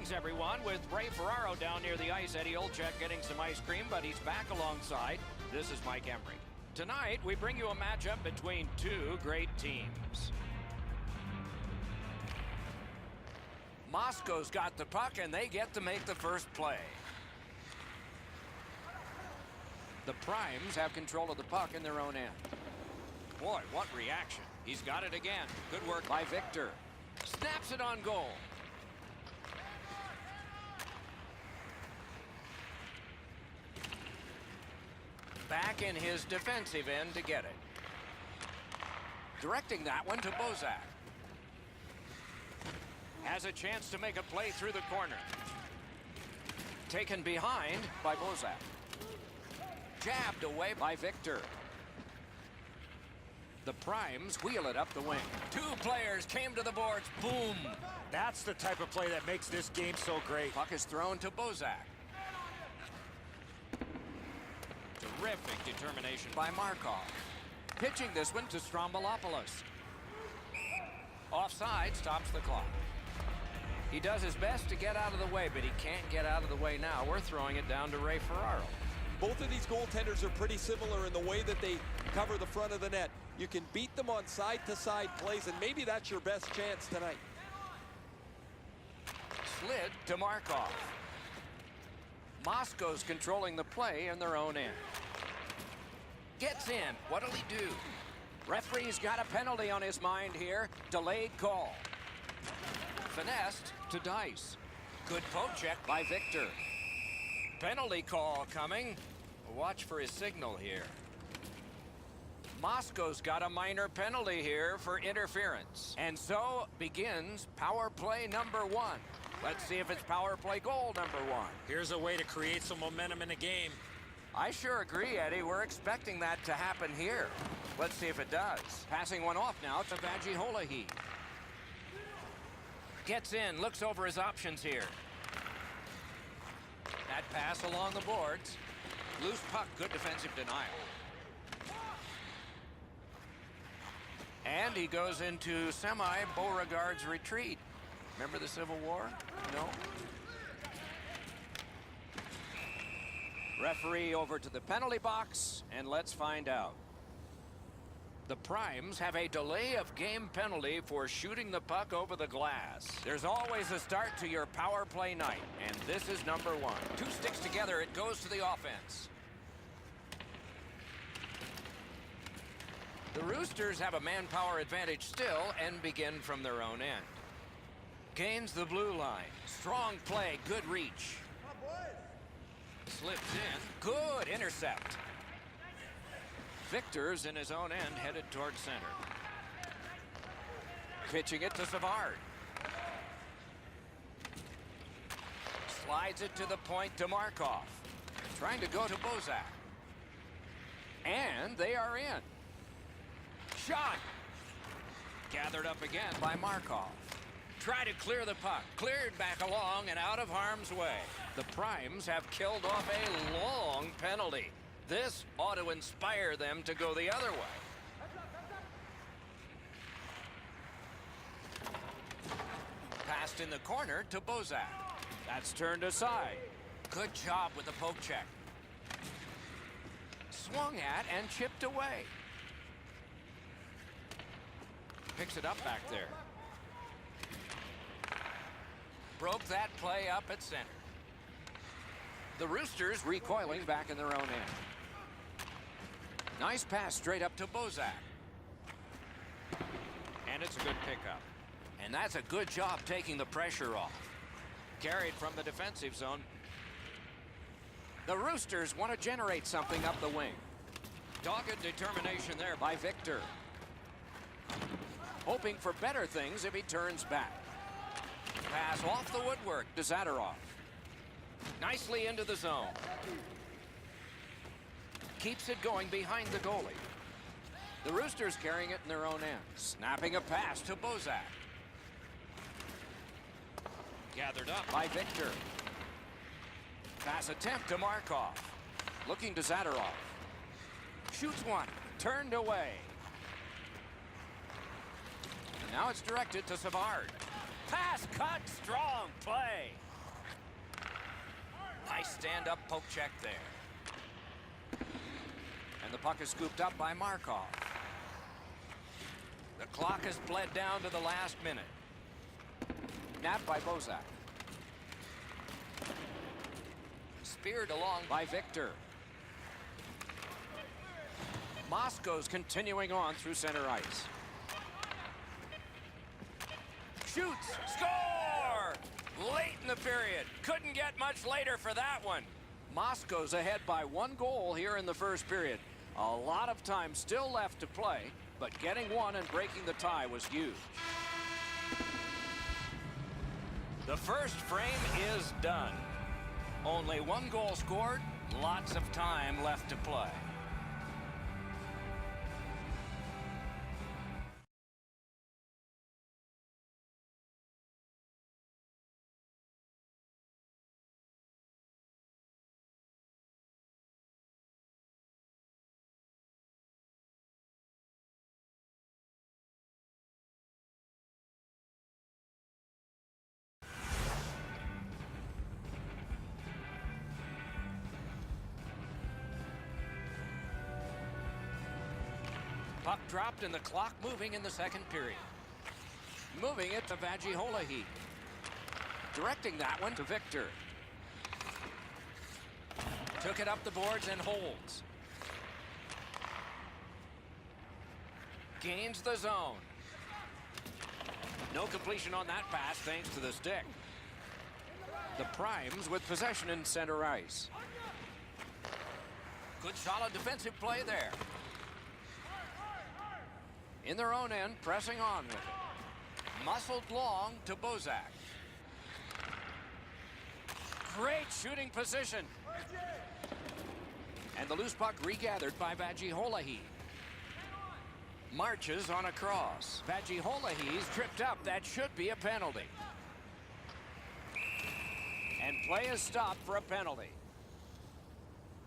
Greetings, everyone. With Ray Ferraro down near the ice, Eddie Olczyk getting some ice cream, but he's back alongside. This is Mike Embry. Tonight, we bring you a matchup between two great teams. Moscow's got the puck, and they get to make the first play. The Primes have control of the puck in their own end. Boy, what reaction. He's got it again. Good work by Victor. Snaps it on goal. Back in his defensive end to get it. Directing that one to Bozak. Has a chance to make a play through the corner. Taken behind by Bozak. Jabbed away by Victor. The Primes wheel it up the wing. Two players came to the boards. Boom. That's the type of play that makes this game so great. Puck is thrown to Bozak. Terrific determination by Markov. Pitching this one to Strombolopoulos. Offside stops the clock. He does his best to get out of the way, but he can't get out of the way now. We're throwing it down to Ray Ferraro. Both of these goaltenders are pretty similar in the way that they cover the front of the net. You can beat them on side-to-side plays, and maybe that's your best chance tonight. Slid to Markov. Moscow's controlling the play in their own end. Gets in. What'll he do? Referee's got a penalty on his mind here. Delayed call. Finessed to Dice. Good poke check by Victor. Penalty call coming. Watch for his signal here. Moscow's got a minor penalty here for interference. And so begins power play number 1. Let's see if it's power play goal number 1. Here's a way to create some momentum in the game. I sure agree, Eddie. We're expecting that to happen here. Let's see if it does. Passing one off now to Vajiholahi. Gets in, looks over his options here. That pass along the boards. Loose puck, good defensive denial. And he goes into semi-Beauregard's retreat. Remember the Civil War? No? Referee over to the penalty box, and let's find out. The Primes have a delay of game penalty for shooting the puck over the glass. There's always a start to your power play night, and this is number 1. Two sticks together, it goes to the offense. The Roosters have a manpower advantage still and begin from their own end. Gains the blue line. Strong play, good reach. Slips in, good intercept. Victor's in his own end, headed towards center. Pitching it to Savard. Slides it to the point to Markov. Trying to go to Bozak. And they are in. Shot! Gathered up again by Markov. Try to clear the puck. Cleared back along and out of harm's way. The Primes have killed off a long penalty. This ought to inspire them to go the other way. Passed in the corner to Bozak. That's turned aside. Good job with the poke check. Swung at and chipped away. Picks it up back there. Broke that play up at center. The Roosters recoiling back in their own end. Nice pass straight up to Bozak. And it's a good pickup. And that's a good job taking the pressure off. Carried from the defensive zone. The Roosters want to generate something up the wing. Dogged determination there by Victor. Hoping for better things if he turns back. Pass off the woodwork to Zadorov. Nicely into the zone. Keeps it going behind the goalie. The Roosters carrying it in their own end. Snapping a pass to Bozak. Gathered up by Victor. Pass attempt to Markov. Looking to Zadorov. Shoots one. Turned away. And now it's directed to Savard. Pass cut. Strong play. Nice stand-up poke check there. And the puck is scooped up by Markov. The clock has bled down to the last minute. Napped by Bozak. Speared along by Victor. Moscow's continuing on through center ice. Shoots! Score! Late in the period. Couldn't get much later for that one. Moscow's ahead by 1 goal here in the first period. A lot of time still left to play, but getting one and breaking the tie was huge. The first frame is done. Only 1 goal scored, lots of time left to play. Puck dropped and the clock moving in the second period. Moving it to Vajiholahi. Directing that one to Victor. Took it up the boards and holds. Gains the zone. No completion on that pass thanks to the stick. The Primes with possession in center ice. Good solid defensive play there. In their own end, pressing on with it. Muscled long to Bozak. Great shooting position. And the loose puck regathered by Vajiholahi. Marches on a cross. Vajiholahi's tripped up. That should be a penalty. And play is stopped for a penalty.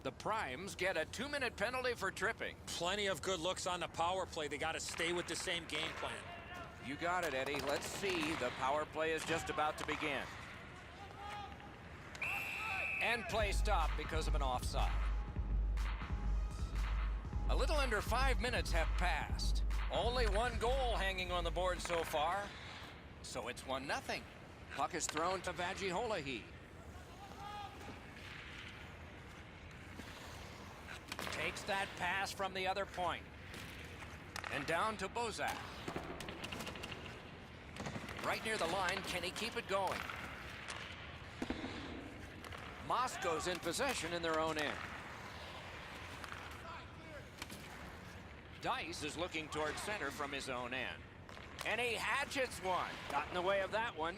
The Primes get a 2-minute penalty for tripping. Plenty of good looks on the power play. They got to stay with the same game plan. You got it, Eddie. Let's see. The power play is just about to begin. And play stopped because of an offside. A little under 5 minutes have passed. Only 1 goal hanging on the board so far. So it's 1-0. Puck is thrown to Vajiholahi. Takes that pass from the other point. And down to Bozak. Right near the line, can he keep it going? Moscow's in possession in their own end. Dice is looking towards center from his own end. And he hatchets one. Got in the way of that one.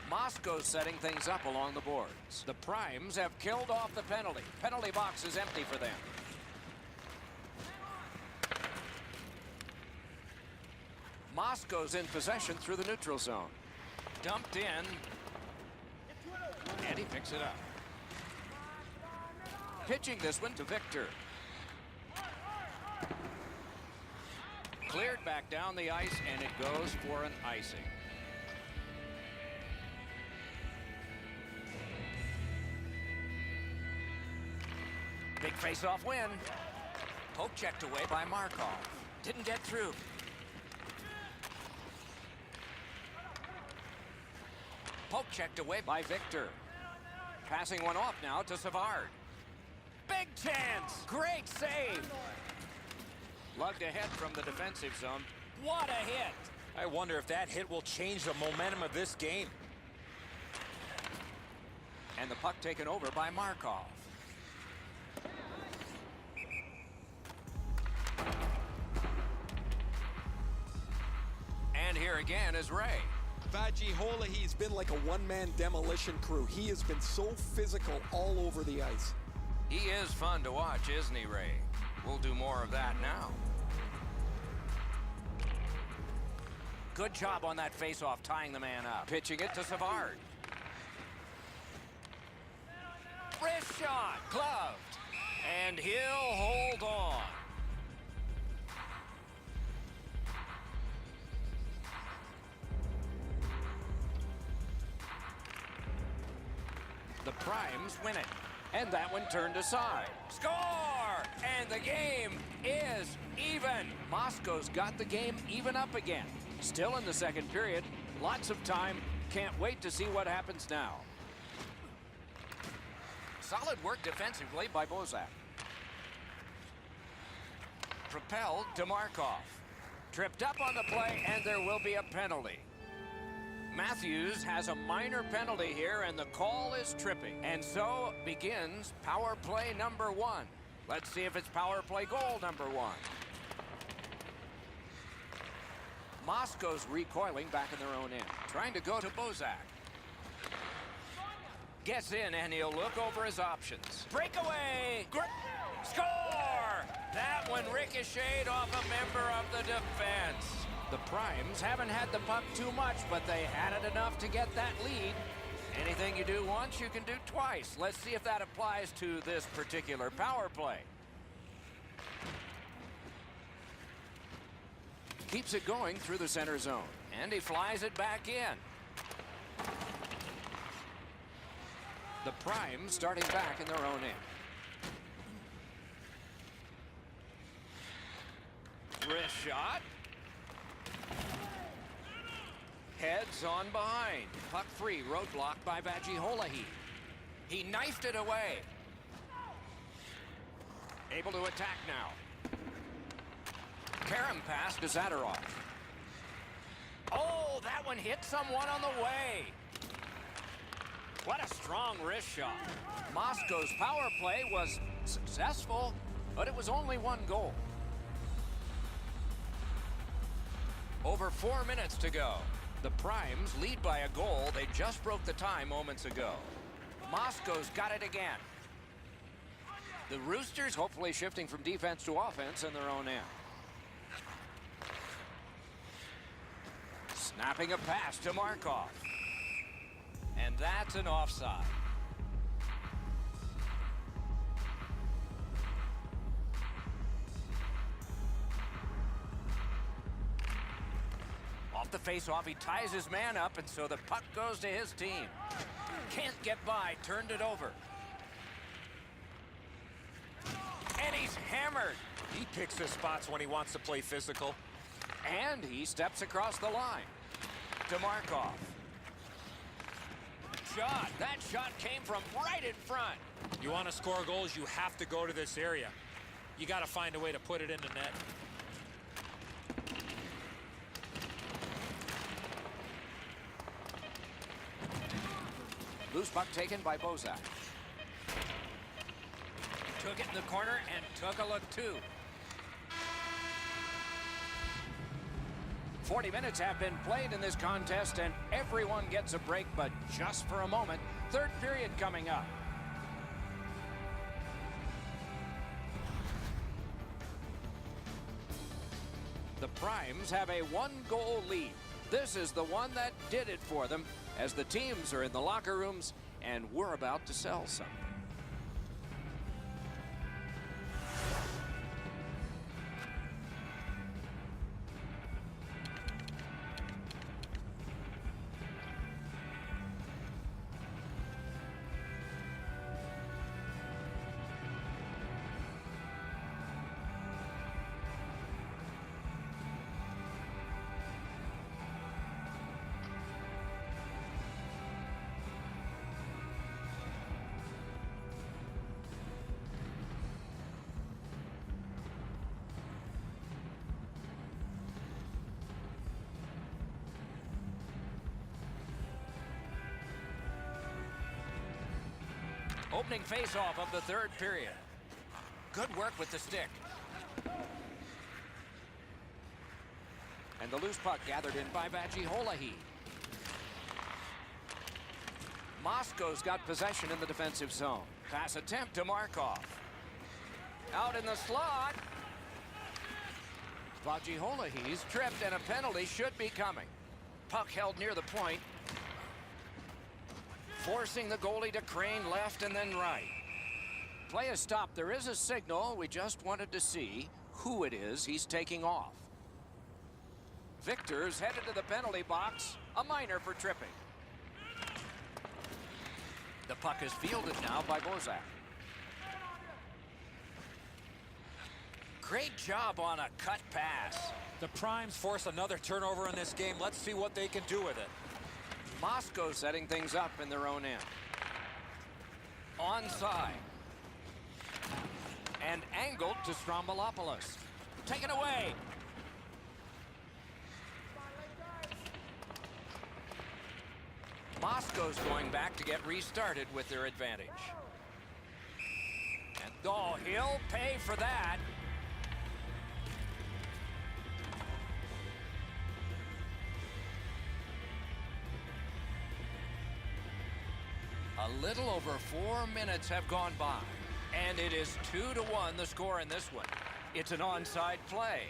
Moscow's setting things up along the boards. The Primes have killed off the penalty. Penalty box is empty for them. Moscow's in possession through the neutral zone. Dumped in. And he picks it up. Pitching this one to Victor. Cleared back down the ice, and it goes for an icing. Big face-off win. Poke checked away by Markov. Didn't get through. Poke checked away by Victor. Passing one off now to Savard. Big chance! Great save! Lugged ahead from the defensive zone. What a hit! I wonder if that hit will change the momentum of this game. And the puck taken over by Markov. And here again is Ray. Vajiholahi's been like a one-man demolition crew. He has been so physical all over the ice. He is fun to watch, isn't he, Ray? We'll do more of that now. Good job on that face-off, tying the man up. Pitching it to Savard. Wrist shot, gloved. And he'll hold on. Primes win it. And that one turned aside. Score! And the game is even. Moscow's got the game even up again. Still in the second period. Lots of time. Can't wait to see what happens now. Solid work defensively by Bozak. Propelled to Markov. Tripped up on the play, and there will be a penalty. Matthews has a minor penalty here, and the call is tripping. And so begins power play number 1. Let's see if it's power play goal number 1. Moscow's recoiling back in their own end, trying to go to Bozak. Gets in, and he'll look over his options. Breakaway! Score! That one ricocheted off a member of the defense. The Primes haven't had the puck too much, but they had it enough to get that lead. Anything you do once, you can do twice. Let's see if that applies to this particular power play. Keeps it going through the center zone, and he flies it back in. The Primes starting back in their own end. Wrist shot. Heads on behind. Puck free. Roadblock by Vajiholahi. He knifed it away. Able to attack now. Karam pass to Zadorov. Oh, that one hit someone on the way. What a strong wrist shot. Moscow's power play was successful, but it was only 1 goal. Over 4 minutes to go. The Primes lead by a goal. They just broke the tie moments ago. Moscow's got it again. The Roosters hopefully shifting from defense to offense in their own end. Snapping a pass to Markov. And that's an offside. Off the face-off, he ties his man up, and so the puck goes to his team. Can't get by, turned it over. And he's hammered. He picks his spots when he wants to play physical. And he steps across the line to Markov. Shot. That shot came from right in front. You want to score goals, you have to go to this area. You got to find a way to put it in the net. Loose puck taken by Bozak. Took it in the corner and took a look too. 40 minutes have been played in this contest, and everyone gets a break, but just for a moment. Third period coming up. The Primes have a 1-goal lead. This is the one that did it for them, as the teams are in the locker rooms, and we're about to sell something. Opening face-off of the third period. Good work with the stick. And the loose puck gathered in by Vajiholahi. Moscow's got possession in the defensive zone. Pass attempt to Markov. Out in the slot. Vajiholahi's tripped, and a penalty should be coming. Puck held near the point. Forcing the goalie to crane left and then right. Play is stopped. There is a signal. We just wanted to see who it is he's taking off. Victor's headed to the penalty box. A minor for tripping. The puck is fielded now by Bozak. Great job on a cut pass. The Primes force another turnover in this game. Let's see what they can do with it. Moscow setting things up in their own end. Onside. And angled to Strombolopoulos. Taken away. Moscow's going back to get restarted with their advantage. And oh, he'll pay for that. A little over 4 minutes have gone by, and it is 2-1 the score in this one. It's an onside play.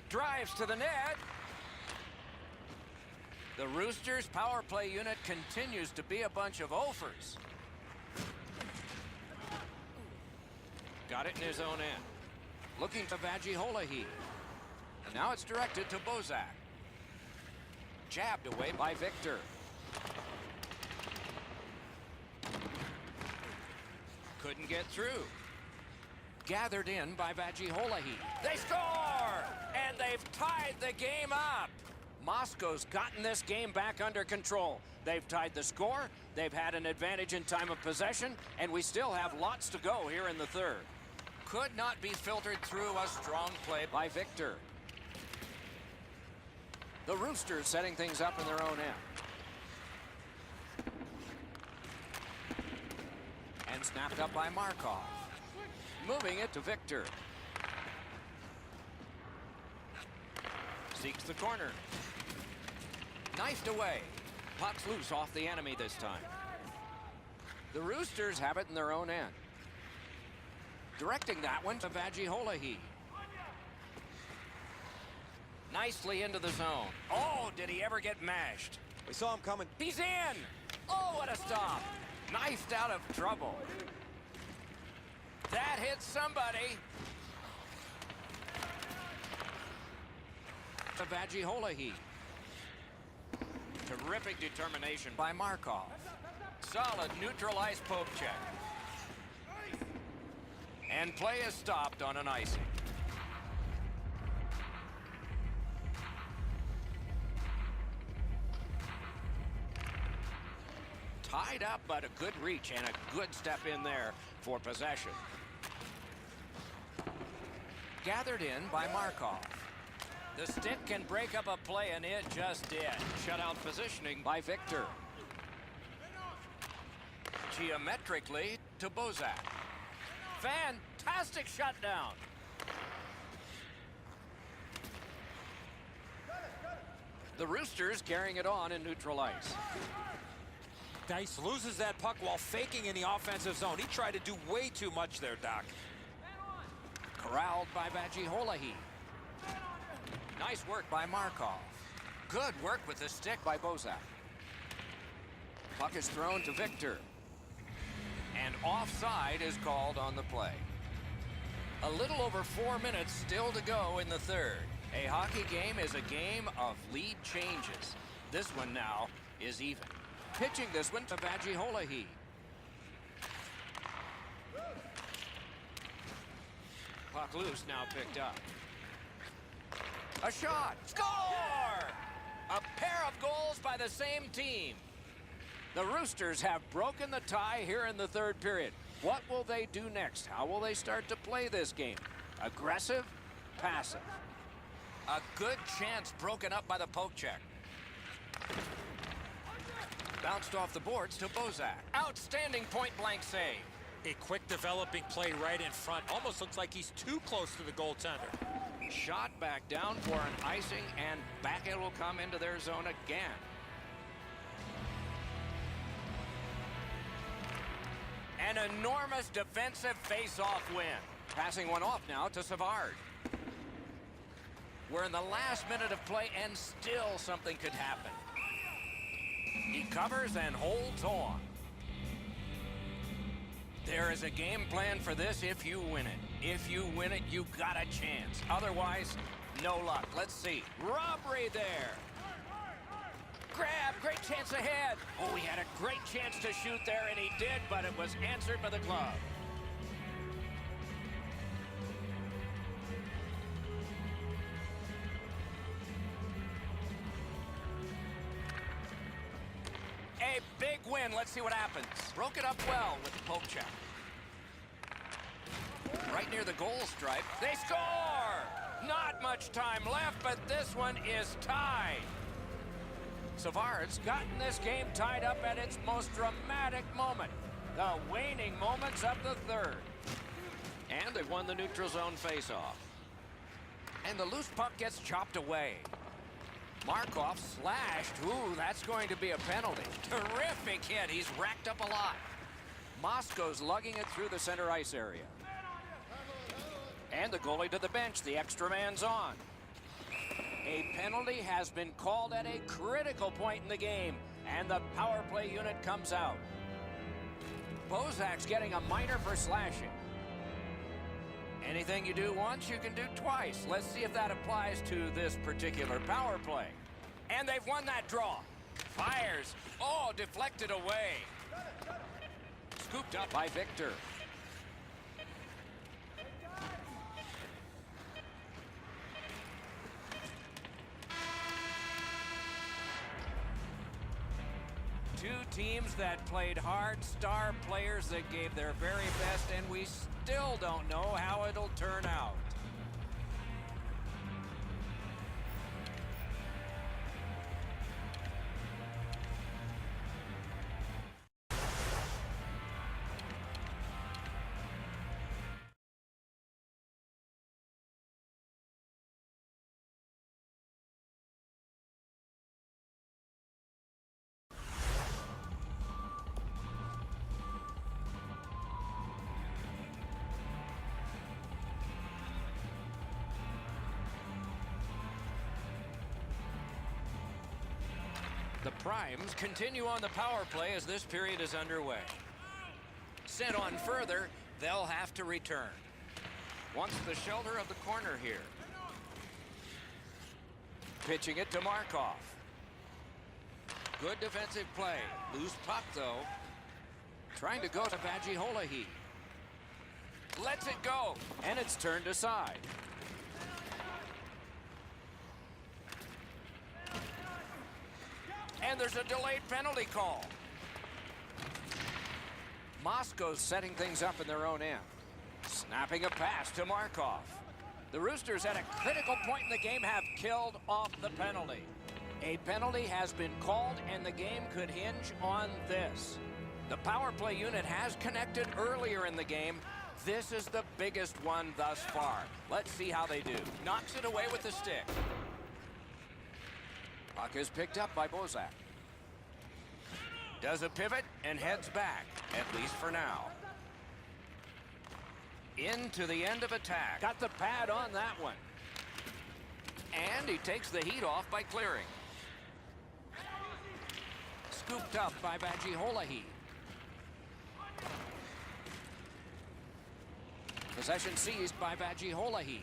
Drives to the net. The Roosters' power play unit continues to be a bunch of offers. Got it in his own end. Looking to Vagiholahi. And now it's directed to Bozak. Jabbed away by Victor. Couldn't get through. Gathered in by Vagiholahi. They score! And they've tied the game up. Moscow's gotten this game back under control. They've tied the score, they've had an advantage in time of possession, and we still have lots to go here in the third. Could not be filtered through. A strong play by Victor. The Roosters setting things up in their own end. And snapped up by Markov. Moving it to Victor. Seeks the corner. Knifed away. Puck's loose off the enemy this time. The Roosters have it in their own end. Directing that one to Vagiholahi. Nicely into the zone. Oh, did he ever get mashed? We saw him coming. He's in! Oh, what a stop. Knifed out of trouble. That hit somebody. To Vagiholahi. Terrific determination by Markov. Solid neutralized poke check. And play is stopped on an icing. Tied up, but a good reach and a good step in there for possession. Gathered in by Markov. The stick can break up a play, and it just did. Shutout positioning by Victor. Geometrically to Bozak. Fantastic shutdown. The Roosters carrying it on in neutral ice. Dice loses that puck while faking in the offensive zone. He tried to do way too much there, Doc. Corralled by Vagiholahi. Nice work by Markov. Good work with the stick by Bozak. Puck is thrown to Victor. And offside is called on the play. A little over 4 minutes still to go in the third. A hockey game is a game of lead changes. This one now is even. Pitching this one to Vagiholahi. Puck loose, now picked up. A shot. Score! A pair of goals by the same team. The Roosters have broken the tie here in the third period. What will they do next? How will they start to play this game? Aggressive? Passive? A good chance broken up by the poke check. Bounced off the boards to Bozak. Outstanding point-blank save. A quick developing play right in front. Almost looks like he's too close to the goaltender. Shot back down for an icing, and back it will come into their zone again. An enormous defensive face-off win. Passing one off now to Savard. We're in the last minute of play, and still something could happen. He covers and holds on. There is a game plan for this if you win it. If you win it, you got a chance. Otherwise, no luck. Let's see. Robbery there. grab, great chance ahead. Oh, he had a great chance to shoot there, and he did, but it was answered by the glove. A big win. Let's see what happens. Broke it up well with the poke check. Right near the goal stripe. They score! Not much time left, but this one is tied. Savard's gotten this game tied up at its most dramatic moment. The waning moments of the third. And they've won the neutral zone faceoff. And the loose puck gets chopped away. Markov slashed. Ooh, that's going to be a penalty. Terrific hit. He's racked up a lot. Moscow's lugging it through the center ice area. And the goalie to the bench. The extra man's on. A penalty has been called at a critical point in the game, and the power play unit comes out. Bozak's getting a minor for slashing. Anything you do once, you can do twice. Let's see if that applies to this particular power play. And they've won that draw. Fires. Oh, deflected away. Scooped up by Victor. Two teams that played hard, star players that gave their very best, and we still don't know how it'll turn out. The Primes continue on the power play as this period is underway. Sent on further, they'll have to return. Wants the shelter of the corner here. Pitching it to Markov. Good defensive play. Loose puck, though. Trying to go to Vajiholahi. Lets it go, and it's turned aside. And there's a delayed penalty call. Moscow's setting things up in their own end. Snapping a pass to Markov. The Roosters at a critical point in the game have killed off the penalty. A penalty has been called, and the game could hinge on this. The power play unit has connected earlier in the game. This is the biggest one thus far. Let's see how they do. Knocks it away with the stick. Puck is picked up by Bozak. Does a pivot and heads back, at least for now. Into the end of attack. Got the pad on that one. And he takes the heat off by clearing. Scooped up by Vajiholahi. Possession seized by Vajiholahi.